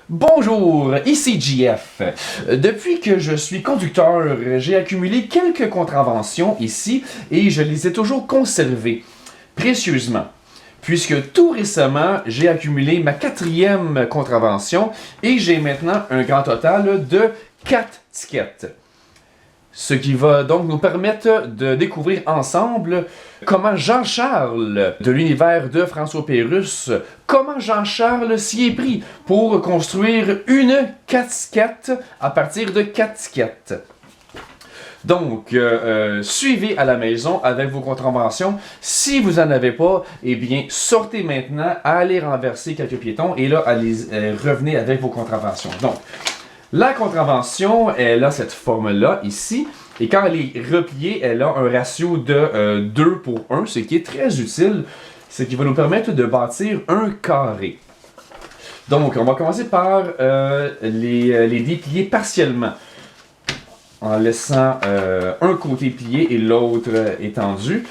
Bonjour, ici JF. Depuis que je suis conducteur, j'ai accumulé quelques contraventions ici et je les ai toujours conservées précieusement. Puisque tout récemment, j'ai accumulé ma 4e contravention et j'ai maintenant un grand total de 4 tickets. Ce qui va donc nous permettre de découvrir ensemble comment Jean-Charles, de l'univers de François Pérusse, comment Jean-Charles s'y est pris pour construire une 4 à partir de 4 tickets. Donc, suivez à la maison avec vos contraventions. Si vous n'en avez pas, eh bien, sortez maintenant, allez renverser quelques piétons et là, allez revenez avec vos contraventions. Donc, la contravention, elle a cette forme-là, ici, et quand elle est repliée, elle a un ratio de 2 pour 1, ce qui est très utile, ce qui va nous permettre de bâtir un carré. Donc, on va commencer par les déplier partiellement, en laissant un côté plié et l'autre étendu.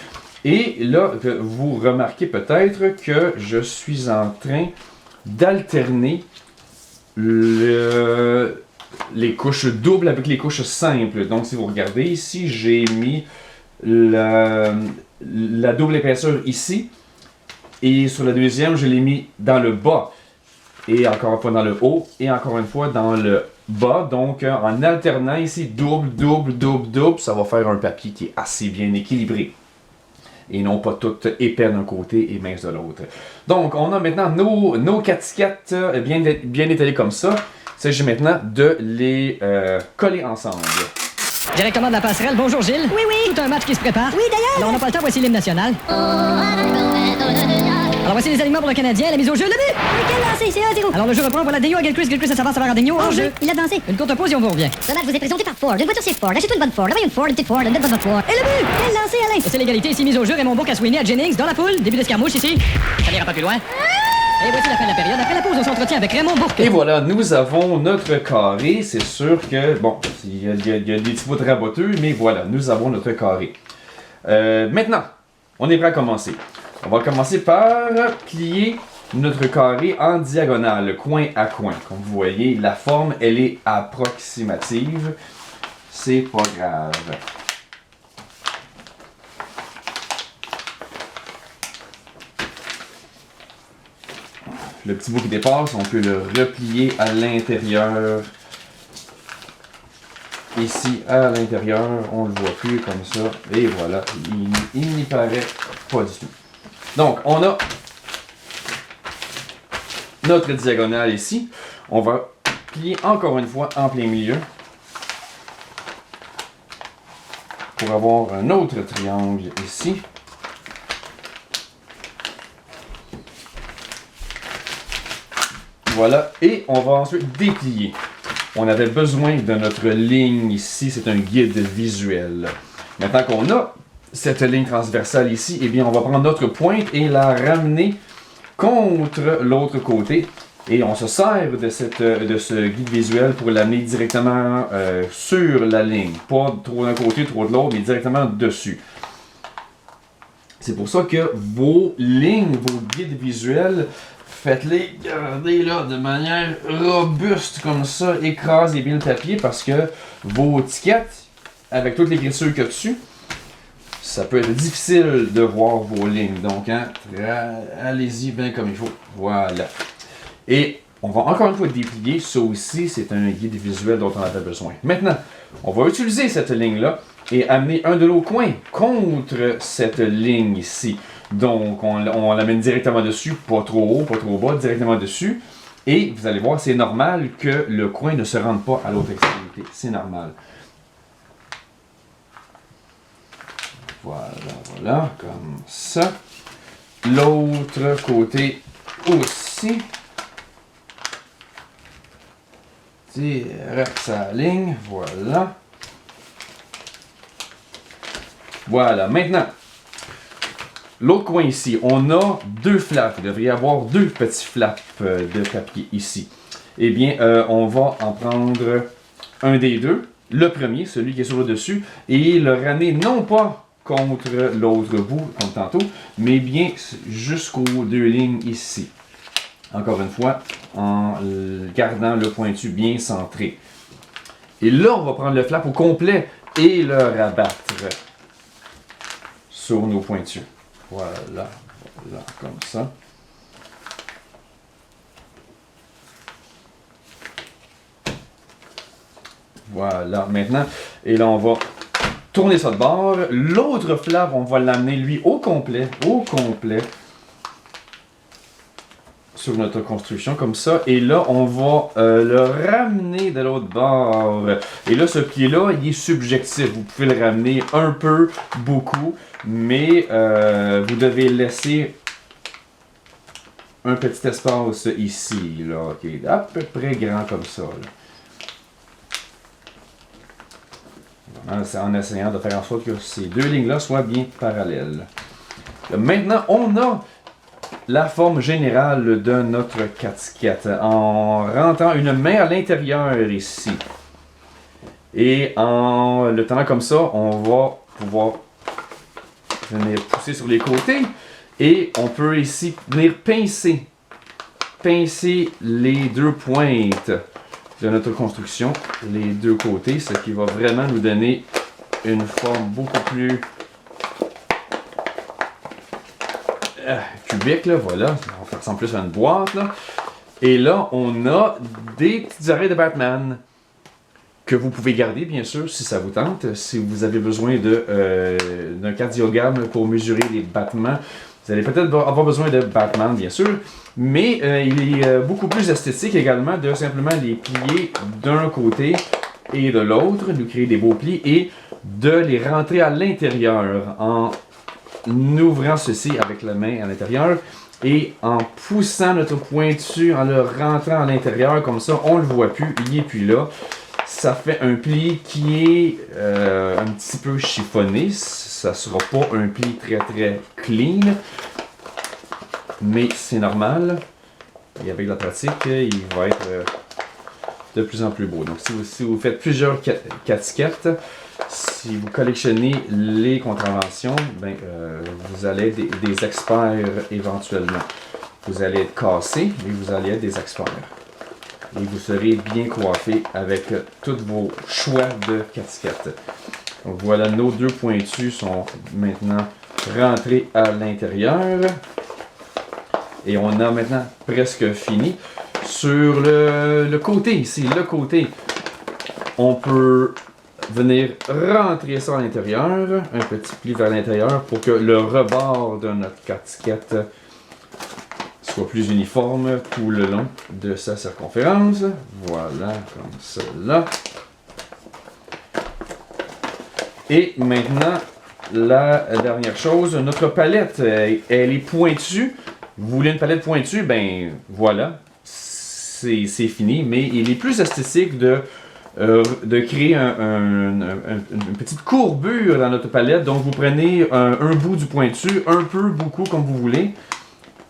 Et là, vous remarquez peut-être que je suis en train d'alterner les couches doubles avec les couches simples. Donc, si vous regardez ici, j'ai mis la double épaisseur ici. Et sur la deuxième, je l'ai mis dans le bas. Et encore une fois dans le haut. Et encore une fois dans le bas. Donc, en alternant ici, double, double, double, double, ça va faire un papier qui est assez bien équilibré. Et non pas tout épais d'un côté et mince de l'autre. Donc, on a maintenant nos 4 tickets bien étalés comme ça. Il s'agit maintenant de les coller ensemble. Directement de la passerelle. Bonjour Gilles. Oui, oui. Tout un match qui se prépare. Oui, d'ailleurs. Alors on n'a pas le temps, voici l'hymne national. Alors voici les alignements pour le Canadien, la mise au jeu, le but. Mais quel lancer, c'est 1-0. Alors le jeu reprend pour la Daigneault à Gilchrist, ça avance vers Ardegno, en jeu. Il a dansé. Une courte pause et on vous revient. Ce match vous est présenté par Ford. Une voiture c'est Ford. Achetez une bonne Ford. Avez une Ford, une petite Ford, une bonne Ford. Et le but. Quel lancer, Alain. Et c'est l'égalité ici, mise au jeu, Raymond Bourque à Sweeney à Jennings, dans la poule, début d'escarmouche ici. Ça n'ira pas plus loin. Et voici la fin de la période. Après la pause, on s'entretient avec Raymond Bourque. Et voilà, nous avons notre carré. C'est sûr que, bon, il y a des petits bouts de raboteux, mais voilà, nous avons notre carré. Maintenant, on est prêt à commencer. On va commencer par plier notre carré en diagonale, coin à coin. Comme vous voyez, la forme, elle est approximative. C'est pas grave. Le petit bout qui dépasse, on peut le replier à l'intérieur. Ici, à l'intérieur, on le voit plus comme ça. Et voilà, il n'y paraît pas du tout. Donc, on a notre diagonale ici. On va plier encore une fois en plein milieu. Pour avoir un autre triangle ici. Voilà, et on va ensuite déplier. On avait besoin de notre ligne ici, c'est un guide visuel. Maintenant qu'on a cette ligne transversale ici, eh bien on va prendre notre pointe et la ramener contre l'autre côté. Et on se sert de ce guide visuel pour l'amener directement sur la ligne. Pas trop d'un côté, trop de l'autre, mais directement dessus. C'est pour ça que vos lignes, vos guides visuels, faites-les garder là de manière robuste comme ça, écrasez bien le papier parce que vos tickets, avec toute l'écriture qu'il y a dessus, ça peut être difficile de voir vos lignes. Donc, hein, allez-y bien comme il faut. Voilà. Et on va encore une fois déplier. Ça aussi, c'est un guide visuel dont on avait besoin. Maintenant, on va utiliser cette ligne-là et amener un de nos coins contre cette ligne ici. Donc, on l'amène directement dessus, pas trop haut, pas trop bas, directement dessus. Et vous allez voir, c'est normal que le coin ne se rende pas à l'autre extrémité. C'est normal. Voilà, comme ça. L'autre côté aussi. Direct sa ligne, voilà. Voilà, maintenant. L'autre coin ici, on a 2 flaps. Il devrait y avoir 2 petits flaps de papier ici. Eh bien, on va en prendre un des deux. Le premier, celui qui est sur le dessus, et le ramener non pas contre l'autre bout, comme tantôt, mais bien jusqu'aux 2 lignes ici. Encore une fois, en gardant le pointu bien centré. Et là, on va prendre le flap au complet et le rabattre sur nos pointus. Voilà, voilà, comme ça. Voilà, maintenant, et là, on va tourner ça de bord. L'autre flap, on va l'amener, lui, au complet, sur notre construction, comme ça. Et là, on va le ramener de l'autre bord. Et là, ce pied-là, il est subjectif. Vous pouvez le ramener un peu, beaucoup, mais vous devez laisser un petit espace ici, là, qui est à peu près grand comme ça, là. C'est en essayant de faire en sorte que ces deux lignes-là soient bien parallèles. Maintenant, on a la forme générale de notre casquette en rentrant une main à l'intérieur ici. Et en le tenant comme ça, on va pouvoir venir pousser sur les côtés et on peut ici venir pincer les deux pointes de notre construction, les deux côtés, ce qui va vraiment nous donner une forme beaucoup plus cubique, là, voilà, on va faire plus à une boîte, là. Et là, on a des petites oreilles de Batman que vous pouvez garder, bien sûr, si ça vous tente. Si vous avez besoin d'un cardiogramme pour mesurer les battements, vous allez peut-être avoir besoin de Batman, bien sûr, mais il est beaucoup plus esthétique également de simplement les plier d'un côté et de l'autre, nous créer des beaux plis et de les rentrer à l'intérieur en ouvrant ceci avec la main à l'intérieur et en poussant notre pointu, en le rentrant à l'intérieur, comme ça, on le voit plus, il est plus là. Ça fait un pli qui est un petit peu chiffonné. Ça sera pas un pli très très clean, mais c'est normal. Et avec la pratique, il va être de plus en plus beau. Donc si vous faites plusieurs casquettes, si vous collectionnez les contraventions, ben, vous allez être des experts éventuellement. Vous allez être cassés, mais vous allez être des experts. Et vous serez bien coiffé avec tous vos choix de casquettes. Donc voilà, nos deux pointus sont maintenant rentrés à l'intérieur. Et on a maintenant presque fini. Sur le côté ici, on peut venir rentrer ça à l'intérieur, un petit pli vers l'intérieur pour que le rebord de notre casquette soit plus uniforme tout le long de sa circonférence. Voilà, comme cela. Et maintenant, la dernière chose, notre palette, elle est pointue. Vous voulez une palette pointue? Ben voilà, c'est fini, mais il est plus esthétique de créer une petite courbure dans notre palette. Donc vous prenez un bout du pointu, un peu, beaucoup, comme vous voulez.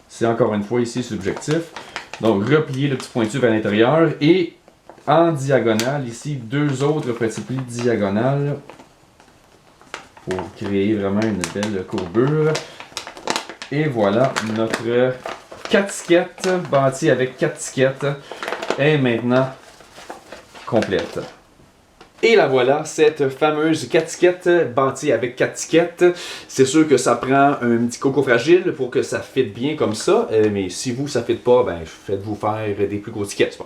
C'est encore une fois ici subjectif. Donc repliez le petit pointu vers l'intérieur et en diagonale, ici, deux autres petits plis diagonales pour créer vraiment une belle courbure. Et voilà, notre casquette bâtie avec 4 tickets est maintenant complète. Et la voilà, cette fameuse casquette bâtie avec 4 tickets. C'est sûr que ça prend un petit coco fragile pour que ça fitte bien comme ça. Mais si vous, ça ne fitte pas, ben faites-vous faire des plus gros tickets.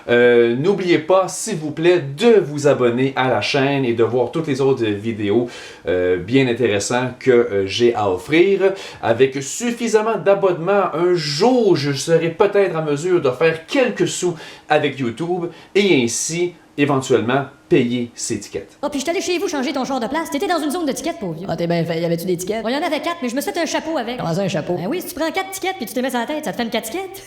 N'oubliez pas, s'il vous plaît, de vous abonner à la chaîne et de voir toutes les autres vidéos bien intéressantes que j'ai à offrir. Avec suffisamment d'abonnements, un jour, je serai peut-être en mesure de faire quelques sous avec YouTube et ainsi éventuellement payer ses tickets. Oh, puis je suis allé chez vous changer ton char de place. T'étais dans une zone de tickets, pauvre vieux. Ah, t'es bien fait. Y avait-tu des tickets? Bon, il y en avait 4, mais je me suis fait un chapeau avec. Comment ça, un chapeau? Ben oui, si tu prends 4 tickets puis tu te mets sur la tête, ça te fait une 4 tickets.